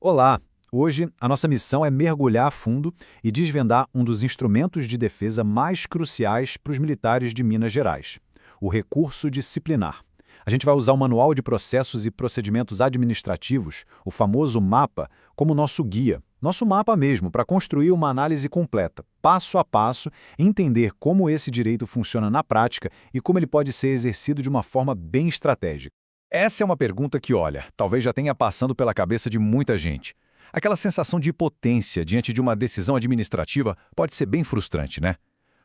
Olá! Hoje, a nossa missão é mergulhar a fundo e desvendar um dos instrumentos de defesa mais cruciais para os militares de Minas Gerais, o recurso disciplinar. A gente vai usar o Manual de Processos e Procedimentos Administrativos, o famoso MAPA, como nosso guia, nosso mapa mesmo, para construir uma análise completa, passo a passo, entender como esse direito funciona na prática e como ele pode ser exercido de uma forma bem estratégica. Essa é uma pergunta que, olha, talvez já tenha passando pela cabeça de muita gente. Aquela sensação de impotência diante de uma decisão administrativa pode ser bem frustrante, né?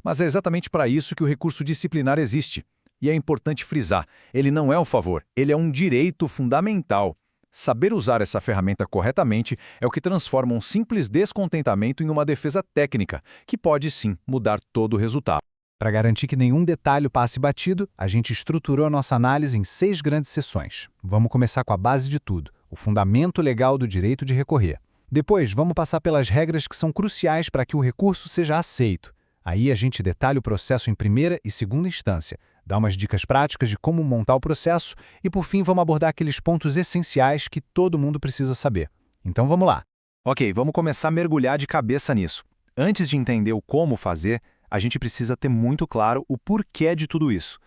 Mas é exatamente para isso que o recurso disciplinar existe. E é importante frisar, ele não é um favor, ele é um direito fundamental. Saber usar essa ferramenta corretamente é o que transforma um simples descontentamento em uma defesa técnica, que pode sim mudar todo o resultado. Para garantir que nenhum detalhe passe batido, a gente estruturou a nossa análise em 6 grandes sessões. Vamos começar com a base de tudo, o fundamento legal do direito de recorrer. Depois, vamos passar pelas regras que são cruciais para que o recurso seja aceito. Aí a gente detalha o processo em primeira e segunda instância, dá umas dicas práticas de como montar o processo e, por fim, vamos abordar aqueles pontos essenciais que todo mundo precisa saber. Então vamos lá. Ok, vamos começar a mergulhar de cabeça nisso. Antes de entender o como fazer, a gente precisa ter muito claro o porquê de tudo isso.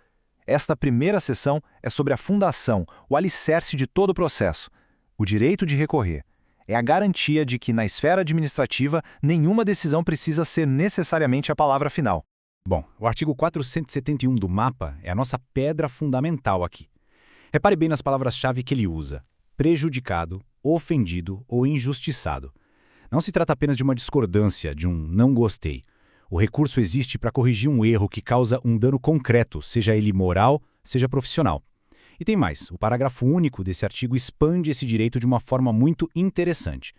Esta primeira sessão é sobre a fundação, o alicerce de todo o processo. O direito de recorrer é a garantia de que, na esfera administrativa, nenhuma decisão precisa ser necessariamente a palavra final. Bom, o artigo 471 do MAPA é a nossa pedra fundamental aqui. Repare bem nas palavras-chave que ele usa: prejudicado, ofendido ou injustiçado. Não se trata apenas de uma discordância, de um não gostei. O recurso existe para corrigir um erro que causa um dano concreto, seja ele moral, seja profissional. E tem mais, o parágrafo único desse artigo expande esse direito de uma forma muito interessante.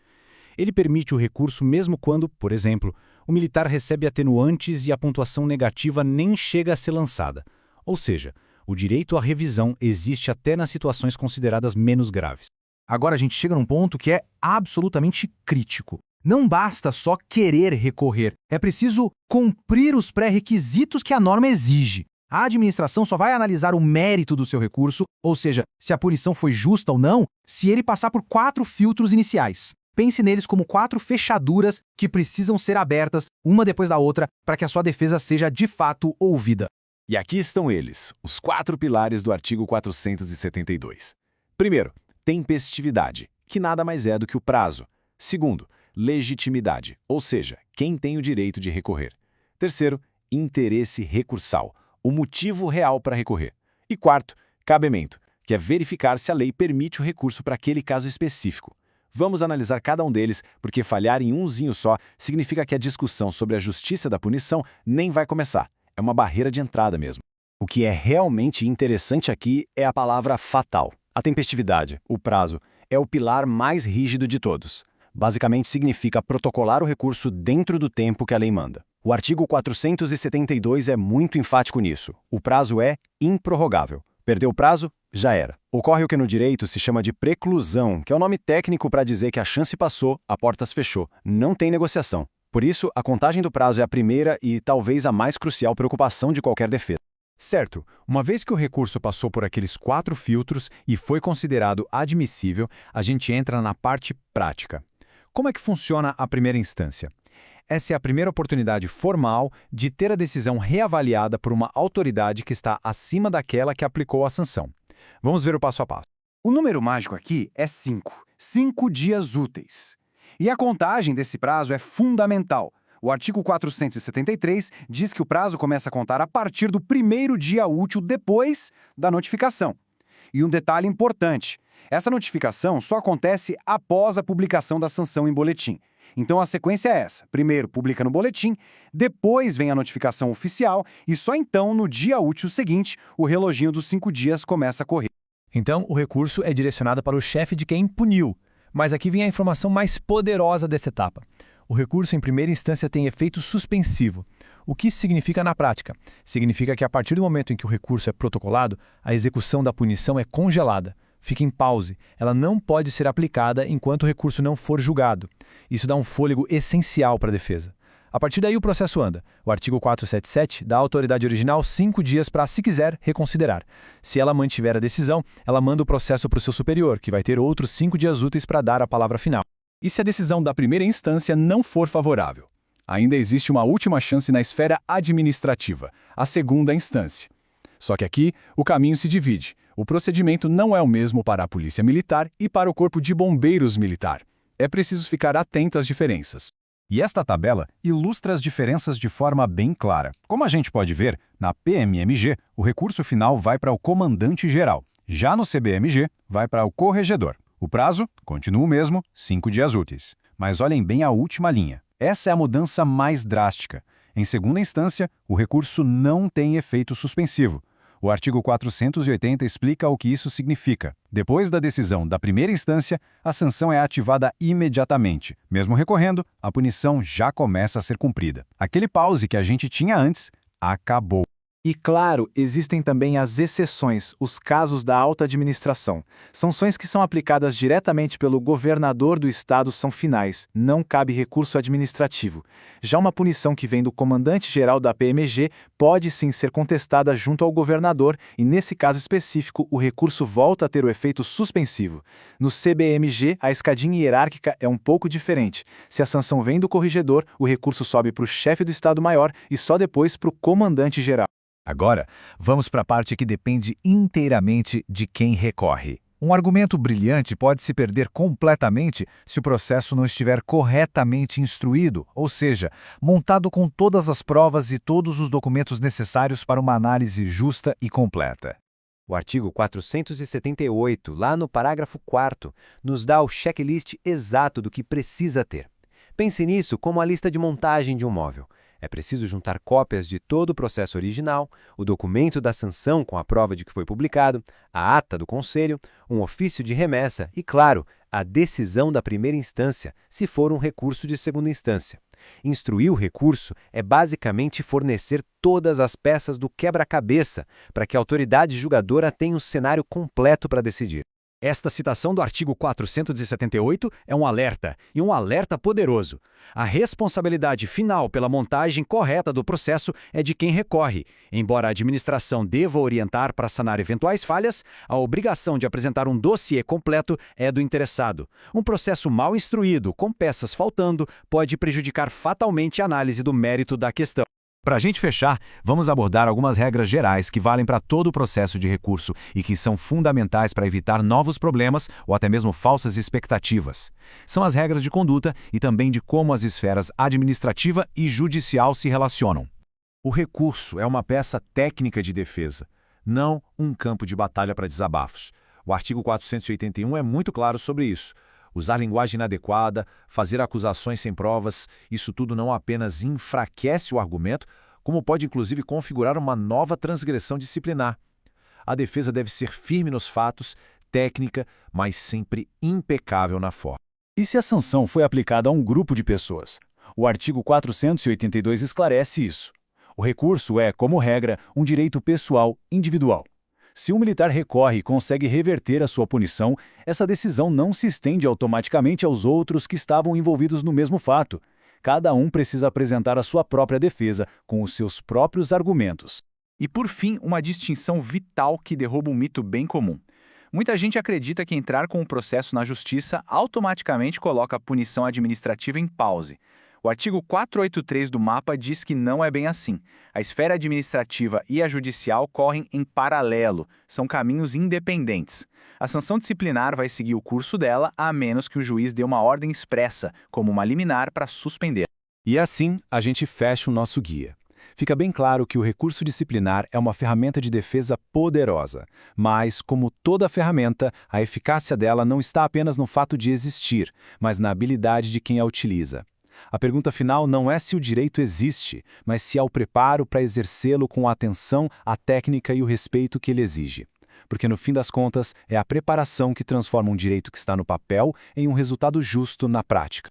Ele permite o recurso mesmo quando, por exemplo, o militar recebe atenuantes e a pontuação negativa nem chega a ser lançada. Ou seja, o direito à revisão existe até nas situações consideradas menos graves. Agora a gente chega num ponto que é absolutamente crítico. Não basta só querer recorrer, é preciso cumprir os pré-requisitos que a norma exige. A administração só vai analisar o mérito do seu recurso, ou seja, se a punição foi justa ou não, se ele passar por 4 filtros iniciais. Pense neles como 4 fechaduras que precisam ser abertas, uma depois da outra, para que a sua defesa seja de fato ouvida. E aqui estão eles, os 4 pilares do artigo 472. Primeiro, tempestividade, que nada mais é do que o prazo. Segundo, legitimidade, ou seja, quem tem o direito de recorrer. Terceiro, interesse recursal, o motivo real para recorrer. E quarto, cabimento, que é verificar se a lei permite o recurso para aquele caso específico. Vamos analisar cada um deles, porque falhar em umzinho só significa que a discussão sobre a justiça da punição nem vai começar. É uma barreira de entrada mesmo. O que é realmente interessante aqui é a palavra fatal. A tempestividade, o prazo, é o pilar mais rígido de todos. Basicamente significa protocolar o recurso dentro do tempo que a lei manda. O artigo 472 é muito enfático nisso. O prazo é improrrogável. Perdeu o prazo? Já era. Ocorre o que no direito se chama de preclusão, que é o nome técnico para dizer que a chance passou, a porta se fechou. Não tem negociação. Por isso, a contagem do prazo é a primeira e talvez a mais crucial preocupação de qualquer defesa. Certo, uma vez que o recurso passou por aqueles 4 filtros e foi considerado admissível, a gente entra na parte prática. Como é que funciona a primeira instância? Essa é a primeira oportunidade formal de ter a decisão reavaliada por uma autoridade que está acima daquela que aplicou a sanção. Vamos ver o passo a passo. O número mágico aqui é 5. 5 dias úteis. E a contagem desse prazo é fundamental. O artigo 473 diz que o prazo começa a contar a partir do primeiro dia útil depois da notificação. E um detalhe importante, essa notificação só acontece após a publicação da sanção em boletim. Então a sequência é essa. Primeiro publica no boletim, depois vem a notificação oficial e só então, no dia útil seguinte, o reloginho dos 5 dias começa a correr. Então o recurso é direcionado para o chefe de quem puniu. Mas aqui vem a informação mais poderosa dessa etapa. O recurso em primeira instância tem efeito suspensivo. O que isso significa na prática? Significa que a partir do momento em que o recurso é protocolado, a execução da punição é congelada. Fica em pause. Ela não pode ser aplicada enquanto o recurso não for julgado. Isso dá um fôlego essencial para a defesa. A partir daí o processo anda. O artigo 477 dá à autoridade original 5 dias para, se quiser, reconsiderar. Se ela mantiver a decisão, ela manda o processo para o seu superior, que vai ter outros 5 dias úteis para dar a palavra final. E se a decisão da primeira instância não for favorável? Ainda existe uma última chance na esfera administrativa, a segunda instância. Só que aqui, o caminho se divide. O procedimento não é o mesmo para a Polícia Militar e para o Corpo de Bombeiros Militar. É preciso ficar atento às diferenças. E esta tabela ilustra as diferenças de forma bem clara. Como a gente pode ver, na PMMG, o recurso final vai para o comandante-geral. Já no CBMG, vai para o corregedor. O prazo continua o mesmo, 5 dias úteis. Mas olhem bem a última linha. Essa é a mudança mais drástica. Em segunda instância, o recurso não tem efeito suspensivo. O artigo 480 explica o que isso significa. Depois da decisão da primeira instância, a sanção é ativada imediatamente. Mesmo recorrendo, a punição já começa a ser cumprida. Aquele pause que a gente tinha antes acabou. E claro, existem também as exceções, os casos da alta administração. Sanções que são aplicadas diretamente pelo governador do estado são finais, não cabe recurso administrativo. Já uma punição que vem do comandante-geral da PMG pode sim ser contestada junto ao governador e, nesse caso específico, o recurso volta a ter o efeito suspensivo. No CBMG, a escadinha hierárquica é um pouco diferente. Se a sanção vem do corregedor, o recurso sobe para o chefe do Estado-Maior e só depois para o comandante-geral. Agora, vamos para a parte que depende inteiramente de quem recorre. Um argumento brilhante pode se perder completamente se o processo não estiver corretamente instruído, ou seja, montado com todas as provas e todos os documentos necessários para uma análise justa e completa. O artigo 478, lá no parágrafo 4º, nos dá o checklist exato do que precisa ter. Pense nisso como a lista de montagem de um móvel. É preciso juntar cópias de todo o processo original, o documento da sanção com a prova de que foi publicado, a ata do conselho, um ofício de remessa e, claro, a decisão da primeira instância, se for um recurso de segunda instância. Instruir o recurso é basicamente fornecer todas as peças do quebra-cabeça para que a autoridade julgadora tenha um cenário completo para decidir. Esta citação do artigo 478 é um alerta, e um alerta poderoso. A responsabilidade final pela montagem correta do processo é de quem recorre. Embora a administração deva orientar para sanar eventuais falhas, a obrigação de apresentar um dossiê completo é do interessado. Um processo mal instruído, com peças faltando, pode prejudicar fatalmente a análise do mérito da questão. Para a gente fechar, vamos abordar algumas regras gerais que valem para todo o processo de recurso e que são fundamentais para evitar novos problemas ou até mesmo falsas expectativas. São as regras de conduta e também de como as esferas administrativa e judicial se relacionam. O recurso é uma peça técnica de defesa, não um campo de batalha para desabafos. O artigo 481 é muito claro sobre isso. Usar linguagem inadequada, fazer acusações sem provas, isso tudo não apenas enfraquece o argumento, como pode inclusive configurar uma nova transgressão disciplinar. A defesa deve ser firme nos fatos, técnica, mas sempre impecável na forma. E se a sanção foi aplicada a um grupo de pessoas? O artigo 482 esclarece isso. O recurso é, como regra, um direito pessoal individual. Se um militar recorre e consegue reverter a sua punição, essa decisão não se estende automaticamente aos outros que estavam envolvidos no mesmo fato. Cada um precisa apresentar a sua própria defesa, com os seus próprios argumentos. E por fim, uma distinção vital que derruba um mito bem comum. Muita gente acredita que entrar com o processo na justiça automaticamente coloca a punição administrativa em pause. O artigo 483 do MAPA diz que não é bem assim. A esfera administrativa e a judicial correm em paralelo, são caminhos independentes. A sanção disciplinar vai seguir o curso dela, a menos que o juiz dê uma ordem expressa, como uma liminar, para suspender. E assim, a gente fecha o nosso guia. Fica bem claro que o recurso disciplinar é uma ferramenta de defesa poderosa, mas, como toda ferramenta, a eficácia dela não está apenas no fato de existir, mas na habilidade de quem a utiliza. A pergunta final não é se o direito existe, mas se há o preparo para exercê-lo com a atenção, a técnica e o respeito que ele exige. Porque, no fim das contas, é a preparação que transforma um direito que está no papel em um resultado justo na prática.